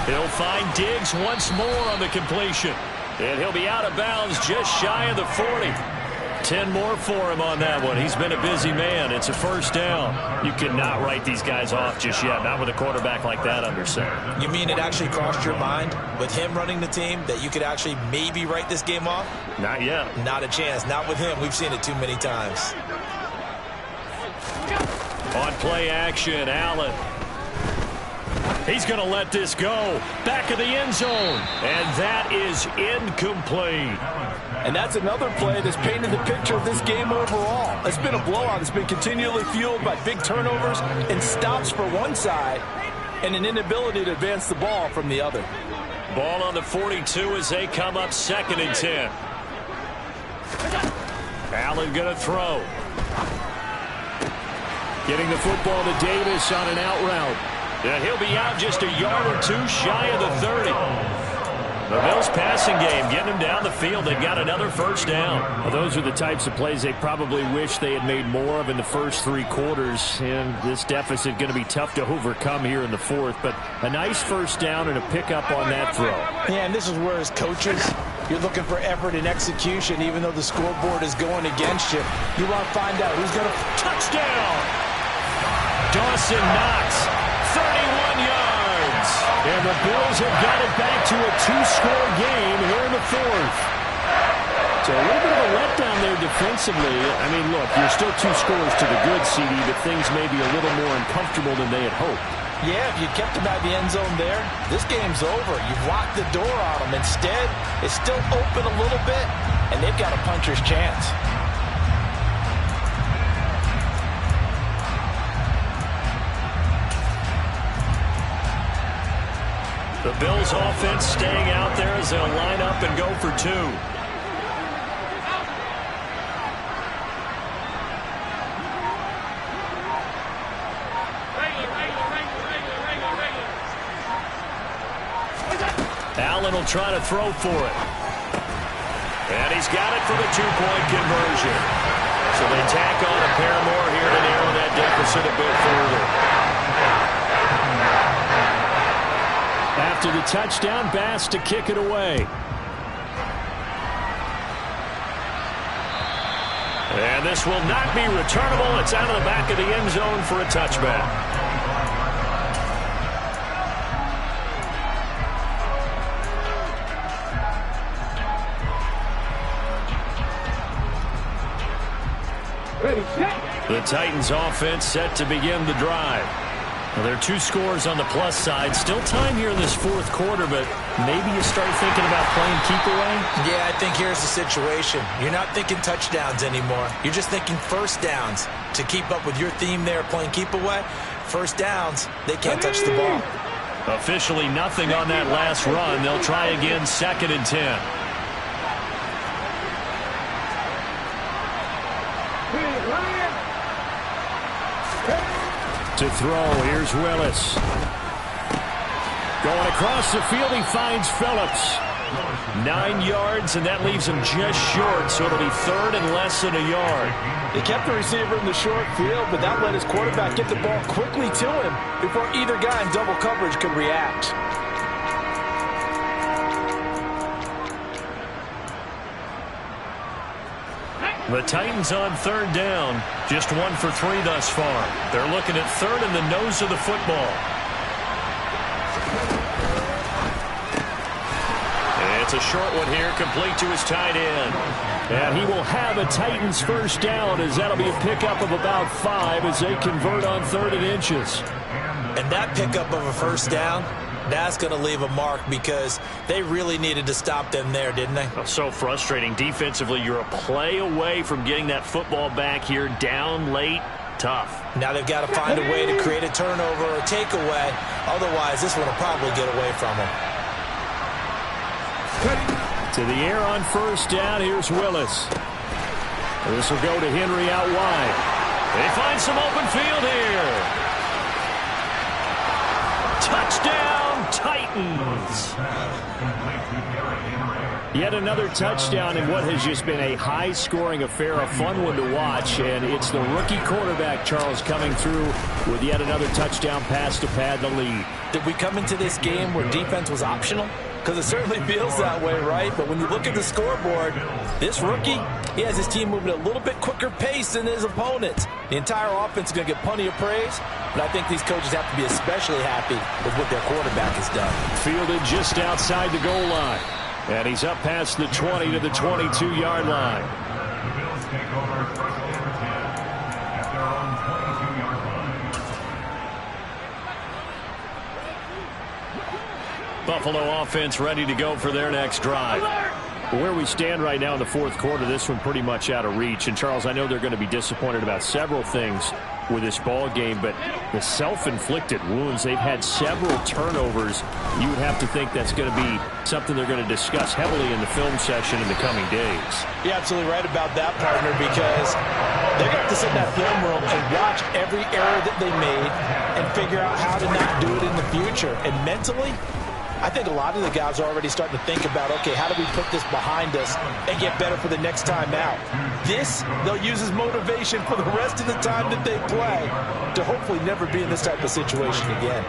He'll find Diggs once more on the completion. And he'll be out of bounds just shy of the 40. 10 more for him on that one. He's been a busy man. It's a 1st down. You cannot write these guys off just yet, not with a quarterback like that under center. You mean it actually crossed your mind with him running the team that you could actually maybe write this game off? Not yet. Not a chance. Not with him. We've seen it too many times. On play action, Allen. He's going to let this go. Back of the end zone. And that is incomplete. And that's another play that's painted the picture of this game overall. It's been a blowout. It's been continually fueled by big turnovers and stops for one side and an inability to advance the ball from the other. Ball on the 42 as they come up 2nd and 10. Allen going to throw. Getting the football to Davis on an out route. Yeah, he'll be out just a yard or 2 shy of the 30. The Bills passing game, getting him down the field. They've got another 1st down. Well, those are the types of plays they probably wish they had made more of in the first 3 quarters. And this deficit going to be tough to overcome here in the 4th. But a nice 1st down and a pickup on that throw. Yeah, and this is where as coaches, you're looking for effort and execution. Even though the scoreboard is going against you, you want to find out who's going to... Touchdown! Dawson Knox, 31 yards. And the Bills have got it back to a 2-score game here in the 4th. So a little bit of a letdown there defensively. I mean, look, you're still 2 scores to the good, CD, but things may be a little more uncomfortable than they had hoped. Yeah, if you kept them at the end zone there, this game's over. You've locked the door on them. Instead, it's still open a little bit, and they've got a puncher's chance. The Bills offense staying out there as they'll line up and go for 2. Allen will try to throw for it. And he's got it for the 2-point conversion. So they tack on a pair more here to narrow that deficit a bit further. After the touchdown, Bass to kick it away. And this will not be returnable. It's out of the back of the end zone for a touchback. Ready, set. The Titans offense set to begin the drive. Well, there are 2 scores on the plus side. Still time here in this fourth quarter, but maybe you start thinking about playing keep away? Yeah, I think here's the situation. You're not thinking touchdowns anymore. You're just thinking first downs. To keep up with your theme there, playing keep away, first downs, they can't touch the ball. Officially nothing on that last run. They'll try again, 2nd and 10. To throw, here's Willis. Going across the field, he finds Phillips. 9 yards, and that leaves him just short, so it'll be 3rd and less than a yard. He kept the receiver in the short field, but that let his quarterback get the ball quickly to him before either guy in double coverage could react. The Titans on 3rd down, just 1 for 3 thus far. They're looking at 3rd and the nose of the football. It's a short one here, complete to his tight end. And he will have a Titans first down, as that'll be a pickup of about 5 as they convert on 3rd and inches. And that pickup of a first down, that's going to leave a mark because they really needed to stop them there, didn't they? Oh, so frustrating. Defensively, you're a play away from getting that football back here, down late. Tough. Now they've got to find a way to create a turnover or takeaway. Otherwise, this one will probably get away from them. To the air on first down, here's Willis. This will go to Henry out wide. They find some open field here. Touchdown, Titans. Yet another touchdown in what has just been a high-scoring affair, a fun one to watch, and it's the rookie quarterback, Charles, coming through with yet another touchdown pass to pad the lead. Did we come into this game where defense was optional? Because it certainly feels that way, right? But when you look at the scoreboard, this rookie, he has his team moving at a little bit quicker pace than his opponents. The entire offense is going to get plenty of praise, but I think these coaches have to be especially happy with what their quarterback has done. Fielded just outside the goal line. And he's up past the 20 to the 22-yard line. Buffalo offense ready to go for their next drive. Where we stand right now in the fourth quarter, this one pretty much out of reach. And, Charles, I know they're going to be disappointed about several things with this ball game, but the self-inflicted wounds, they've had several turnovers. You would have to think that's going to be something they're going to discuss heavily in the film session in the coming days. You're absolutely right about that, partner, because they're going to have to sit in that film room and watch every error that they made and figure out how to not do it in the future. And mentally, I think a lot of the guys are already starting to think about, okay, how do we put this behind us and get better for the next time out? This, they'll use as motivation for the rest of the time that they play to hopefully never be in this type of situation again.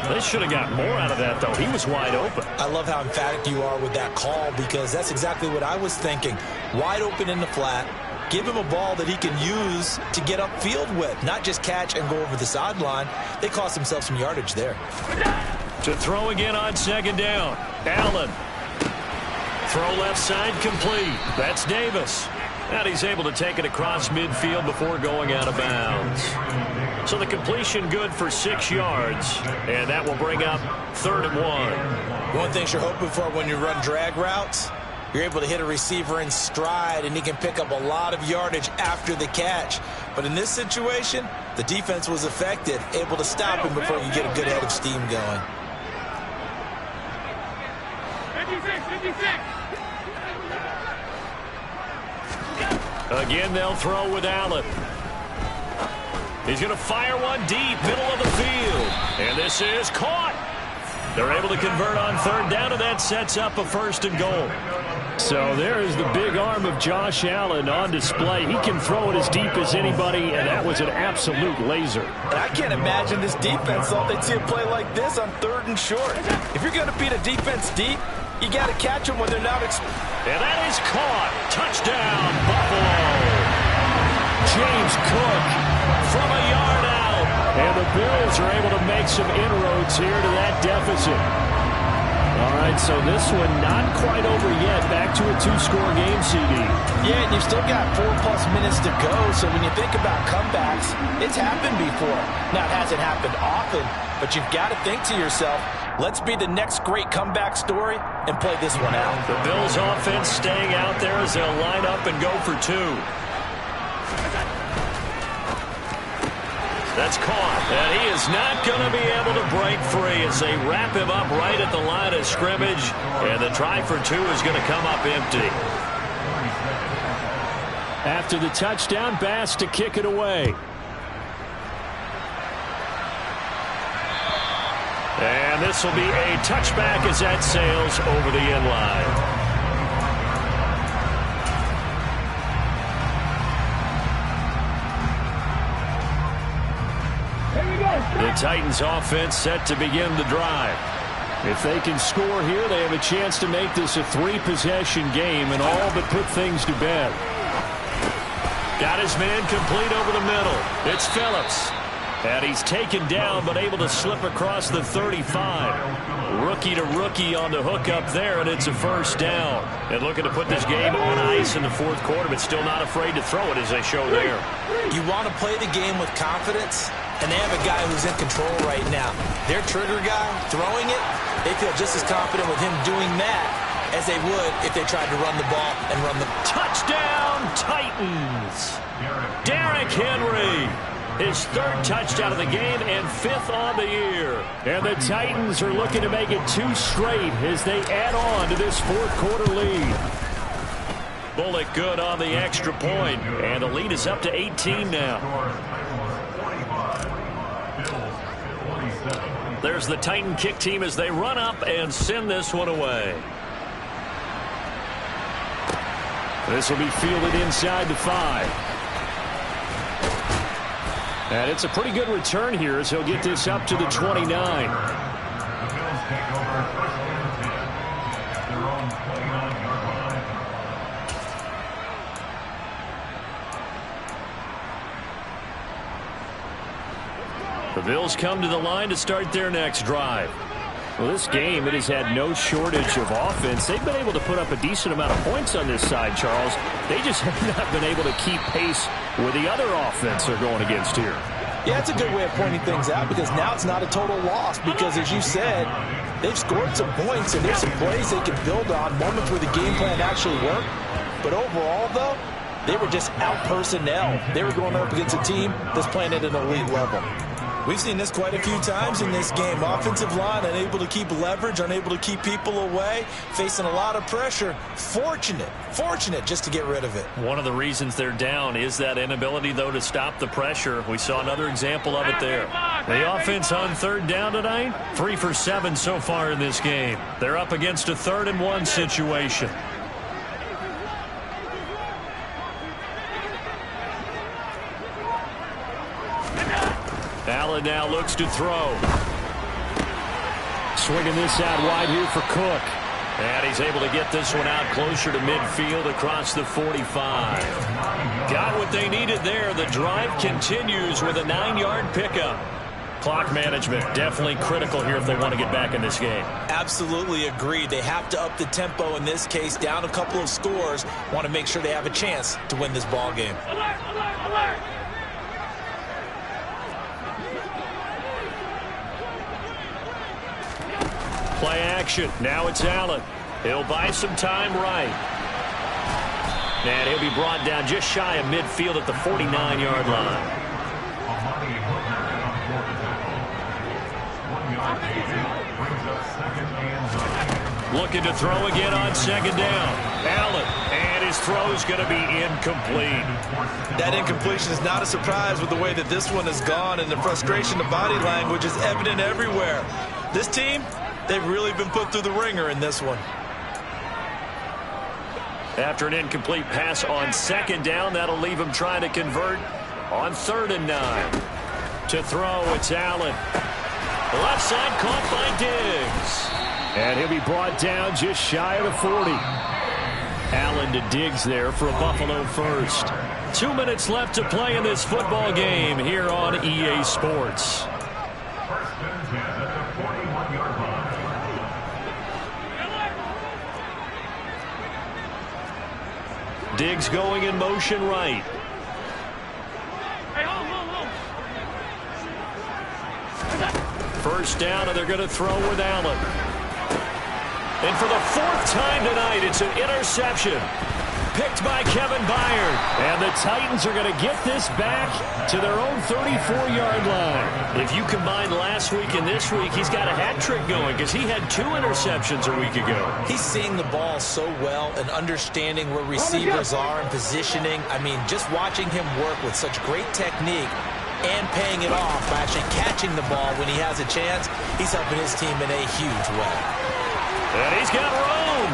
They should have got more out of that, though. He was wide open. I love how emphatic you are with that call because that's exactly what I was thinking. Wide open in the flat. Give him a ball that he can use to get upfield with, not just catch and go over the sideline. They cost themselves some yardage there. To throw again on second down. Allen. Throw left side complete. That's Davis. And he's able to take it across midfield before going out of bounds. So the completion good for 6 yards. And that will bring up 3rd and 1. One thing you're hoping for when you run drag routes, you're able to hit a receiver in stride and he can pick up a lot of yardage after the catch. But in this situation, the defense was effective, able to stop him before you get a good head of steam going. 56. Again, they'll throw with Allen. He's going to fire one deep, middle of the field. And this is caught. They're able to convert on 3rd down, and that sets up a 1st and goal. So there is the big arm of Josh Allen on display. He can throw it as deep as anybody, and that was an absolute laser. And I can't imagine this defense thought they'd see a play like this on 3rd and short. If you're going to beat a defense deep, you got to catch them when they're not. And that is caught. Touchdown, Buffalo. James Cook from a yard out. And the Bills are able to make some inroads here to that deficit. All right, so this one not quite over yet. Back to a 2-score game, CD. Yeah, and you've still got 4+ minutes to go, so when you think about comebacks, it's happened before. Now, it hasn't happened often, but you've got to think to yourself, let's be the next great comeback story and play this one out. The Bills offense staying out there as they'll line up and go for 2. That's caught, and he is not going to be able to break free as they wrap him up right at the line of scrimmage, and the try for 2 is going to come up empty. After the touchdown, Bass to kick it away. And this will be a touchback as that sails over the end line. The Titans offense set to begin the drive. If they can score here, they have a chance to make this a 3-possession game and all but put things to bed. Got his man complete over the middle. It's Phillips. And he's taken down but able to slip across the 35. Rookie to rookie on the hook up there, and it's a first down. And looking to put this game on ice in the fourth quarter, but still not afraid to throw it as they show there. You want to play the game with confidence, and they have a guy who's in control right now. Their trigger guy throwing it, they feel just as confident with him doing that as they would if they tried to run the ball and run the... Touchdown, Titans! Derrick Henry. His 3rd touchdown of the game and 5th on the year. And the Titans are looking to make it 2 straight as they add on to this fourth quarter lead. Bullock good on the extra point, and the lead is up to 18 now. There's the Titan kick team as they run up and send this one away. This will be fielded inside the 5. And it's a pretty good return here as he'll get this up to the 29. The Bills come to the line to start their next drive. Well, this game, it has had no shortage of offense. They've been able to put up a decent amount of points on this side, Charles. They just have not been able to keep pace with the other offense they're going against here. Yeah, it's a good way of pointing things out because now it's not a total loss because, as you said, they've scored some points and there's some plays they can build on, moments where the game plan actually worked. But overall, though, they were just out personnel. They were going up against a team that's playing at an elite level. We've seen this quite a few times in this game. Offensive line unable to keep leverage, unable to keep people away, facing a lot of pressure. Fortunate just to get rid of it. One of the reasons they're down is that inability, though, to stop the pressure. We saw another example of it there. The offense on 3rd down tonight, 3 for 7 so far in this game. They're up against a 3rd and 1 situation. Allen now looks to throw. Swinging this out wide here for Cook. And he's able to get this one out closer to midfield across the 45. Got what they needed there. The drive continues with a 9-yard pickup. Clock management definitely critical here if they want to get back in this game. Absolutely agree. They have to up the tempo in this case, down a couple of scores. Want to make sure they have a chance to win this ball game. Alert, alert, alert! Play action. Now it's Allen. He'll buy some time right. And he'll be brought down just shy of midfield at the 49-yard line. Looking to throw again on 2nd down. Allen, and his throw is going to be incomplete. That incompletion is not a surprise with the way that this one has gone, and the frustration, the body language is evident everywhere. This team, they've really been put through the ringer in this one. After an incomplete pass on 2nd down, that'll leave him trying to convert on 3rd and 9. To throw, it's Allen. Left side caught by Diggs. And he'll be brought down just shy of the 40. Allen to Diggs there for a Buffalo first. 2 minutes left to play in this football game here on EA Sports. Diggs going in motion right. First down, and they're going to throw with Allen. And for the 4th time tonight, it's an interception. Picked by Kevin Byard. And the Titans are going to get this back to their own 34-yard line. If you combine last week and this week, he's got a hat trick going because he had 2 interceptions a week ago. He's seeing the ball so well and understanding where receivers are and positioning. I mean, just watching him work with such great technique and paying it off by actually catching the ball when he has a chance, he's helping his team in a huge way. And he's got room.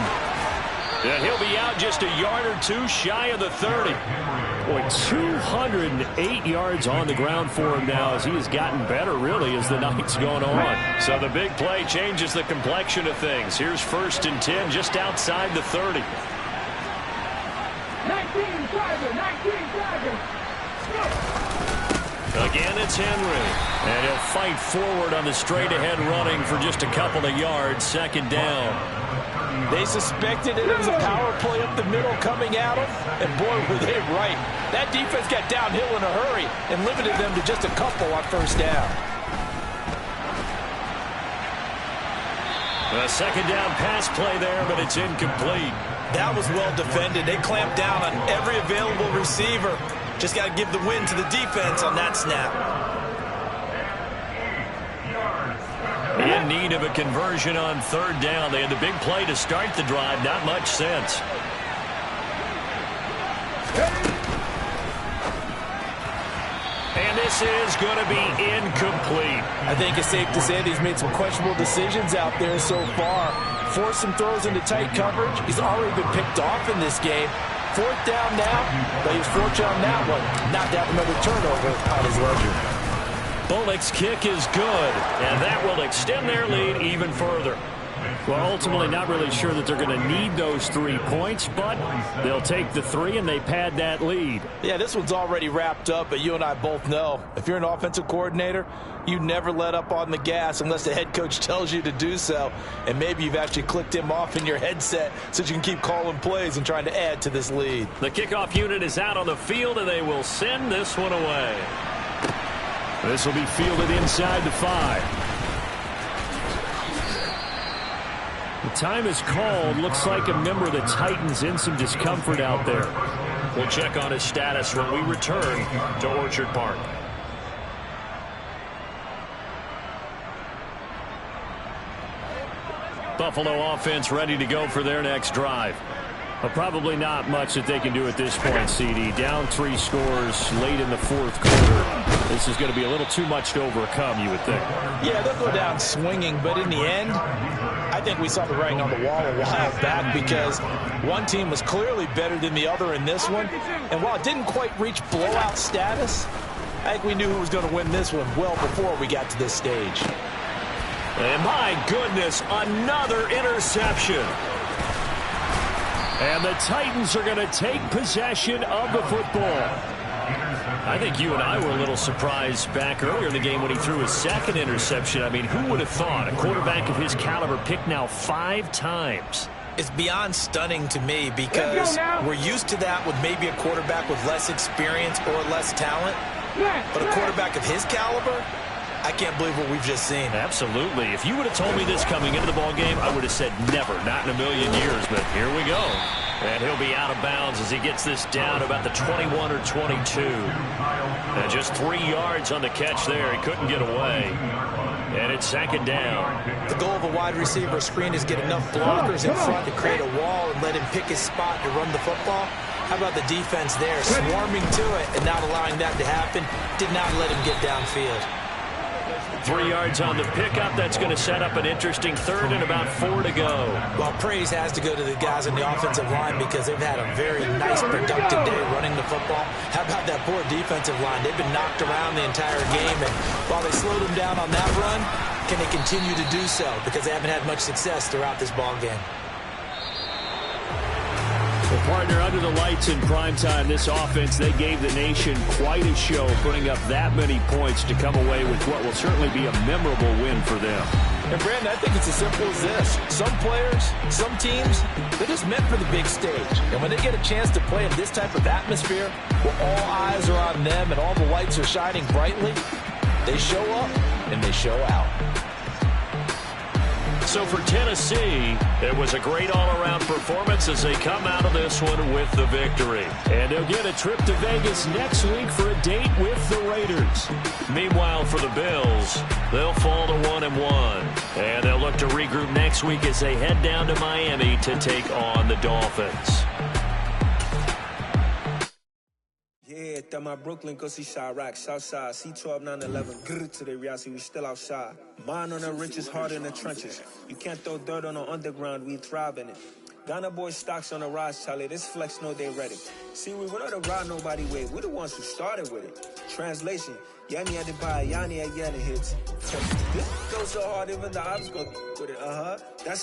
And he'll be out just a yard or 2 shy of the 30. Boy, 208 yards on the ground for him now as he has gotten better, really, as the night's going on. So the big play changes the complexion of things. Here's 1st and 10 just outside the 30. 19 Tiger, 19 Tiger. Again, it's Henry. And he'll fight forward on the straight-ahead running for just a couple of yards. 2nd down. They suspected it was a power play up the middle coming at them, and boy, were they right. That defense got downhill in a hurry and limited them to just a couple on 1st down. A 2nd down pass play there, but it's incomplete. That was well defended. They clamped down on every available receiver. Just got to give the win to the defense on that snap. In need of a conversion on 3rd down. They had the big play to start the drive. Not much sense. And this is going to be incomplete. I think it's safe to say that he's made some questionable decisions out there so far. Forced some throws into tight coverage. He's already been picked off in this game. 4th down now, but he's fortunate on that one. Not to have another turnover on his ledger. Bullock's kick is good, and that will extend their lead even further. Well, ultimately not really sure that they're going to need those 3 points, but they'll take the 3 and they pad that lead. Yeah, this one's already wrapped up, but you and I both know if you're an offensive coordinator, you never let up on the gas unless the head coach tells you to do so, and maybe you've actually clicked him off in your headset so you can keep calling plays and trying to add to this lead. The kickoff unit is out on the field, and they will send this one away. This will be fielded inside the 5. The time is called. Looks like a member of the Titans in some discomfort out there. We'll check on his status when we return to Orchard Park. Buffalo offense ready to go for their next drive. But probably not much that they can do at this point, CD. Down 3 scores late in the 4th quarter. This is going to be a little too much to overcome, you would think. Yeah, they'll go down swinging, but in the end, I think we saw the writing on the wall a while back because one team was clearly better than the other in this one. And while it didn't quite reach blowout status, I think we knew who was going to win this one well before we got to this stage. And my goodness, another interception. And the Titans are going to take possession of the football. I think you and I were a little surprised back earlier in the game when he threw his 2nd interception. I mean, who would have thought a quarterback of his caliber picked now 5 times? It's beyond stunning to me because we're used to that with maybe a quarterback with less experience or less talent. But a quarterback of his caliber, I can't believe what we've just seen. Absolutely. If you would have told me this coming into the ball game, I would have said never, not in a million years. But here we go. And he'll be out of bounds as he gets this down about the 21 or 22. And just 3 yards on the catch there. He couldn't get away. And it's 2nd down. The goal of a wide receiver screen is get enough blockers in front to create a wall and let him pick his spot to run the football. How about the defense there, swarming to it and not allowing that to happen? Did not let him get downfield. 3 yards on the pickup. That's going to set up an interesting 3rd and about 4 to go. Well, praise has to go to the guys on the offensive line because they've had a very nice, productive day running the football. How about that poor defensive line? They've been knocked around the entire game, and while they slowed them down on that run, can they continue to do so? Because they haven't had much success throughout this ball game. Well, partner, under the lights in primetime, this offense, they gave the nation quite a show, putting up that many points to come away with what will certainly be a memorable win for them. And, Brandon, I think it's as simple as this. Some players, some teams, they're just meant for the big stage. And when they get a chance to play in this type of atmosphere, where all eyes are on them and all the lights are shining brightly, they show up and they show out. So for Tennessee, it was a great all-around performance as they come out of this one with the victory. And they'll get a trip to Vegas next week for a date with the Raiders. Meanwhile, for the Bills, they'll fall to 1-1. And they'll look to regroup next week as they head down to Miami to take on the Dolphins. Yeah, that my Brooklyn go see Chirac, Southside, C12 911, grrr to the reality, we still outside. Mine on the riches, heart in the trenches. You can't throw dirt on the underground, we thrive in it. Ghana boys stocks on the rise, Charlie, this flex know they ready. See, we went on the ride nobody with, we're the ones who started with it. Translation, Yanni had to buy, Yanni had Yanni hits. This goes so hard, even the ops go with it, That's